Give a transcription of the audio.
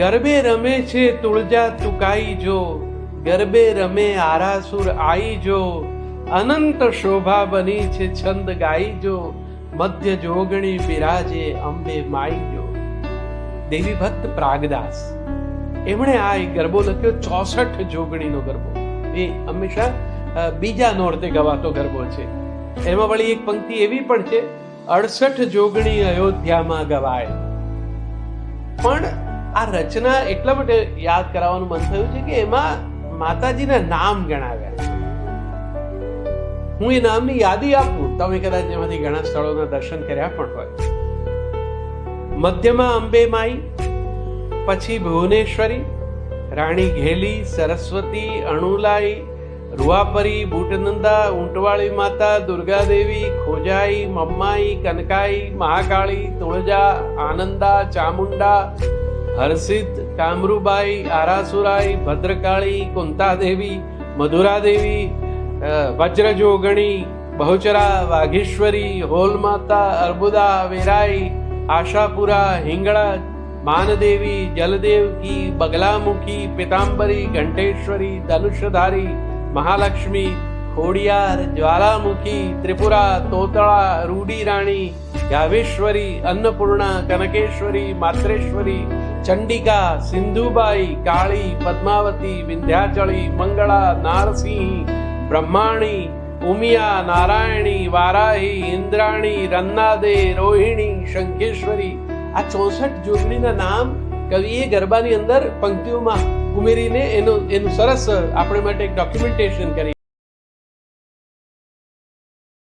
ગરબે રમે છે તુળજા તુકાઈ જો, ગરબે રમે આરાસુર આઈ જો, અનંત શોભા બની છે છંદ ગાઈ જો, મધ્ય જોગણી બિરાજે અંબે માઈ જો. દેવી ભક્ત પ્રાગદાસ એમણે આ એક ગરબો લખ્યો, 64 જોગણીનો ગરબો. એ હંમેશા બીજા નોરતે ગવાતો ગરબો છે. એમાં વળી એક પંક્તિ એવી પણ છે, 68 જોગણી અયોધ્યામાં ગવાય. પણ આ રચના એટલા માટે યાદ કરાવવાનું મન થયું છે કે એમાં માતાજીના નામ ગણાવ્યા. હું એ નામની યાદી આપું, તમે કદાચ એમાંથી ઘણા સ્થળોના દર્શન કર્યા પણ હોય. મધ્યમાં અંબે માઈ, પછી ભુવનેશ્વરી, રાણી ઘેલી, સરસ્વતી, અણુલાઈ, રૂવાપરી, બુટનંદા, ઊંટવાળી માતા, દુર્ગાદેવી, ખોજાઈ, મમ્માઈ, કનકાઈ, મહાકાળી, તુળજા, આનંદા, ચામુંડા, હરસિદ્ધ, કામરૂબાઈ, આરાસુરાઈ, ભદ્રકાળી, કુંતાદેવી, મધુરાદેવી, વજ્રજોગણી, બહુચરા, વાઘેશ્વરી, હોલમાતા, અર્બુદા, વેરાઈ, આશાપુરા, હિંગળા, માનદેવી, જલદેવકી, બગલામુખી, પિતાંબરી, ઘંટેશ્વરી, ધનુષધારી, મહાલક્ષ્મી, ખોડિયાર, જ્વાલામુખી, ત્રિપુરા, તોતળા, રૂડી રાણી, યાવેશ્વરી, અન્નપૂર્ણા, કનકેશ્વરી, માત્રેશ્વરી, ચંડિકા, સિંધુબાઈ, કાળી, પદ્માવતી, વિંધ્યાચળી, મંગળા, નારસિંહ, બ્રહ્માણી, ઉમિયા, નારાયણી, વારાહી, ઇન્દ્રાણી, રન્નાદે, રોહિણી, શંખેશ્વરી. આ 64 જોગણીના નામ કવિએ ગરબાની અંદર પંક્તિઓમાં ઉમેરીને એનું સરસ આપણે માટે એક ડોક્યુમેન્ટેશન કરી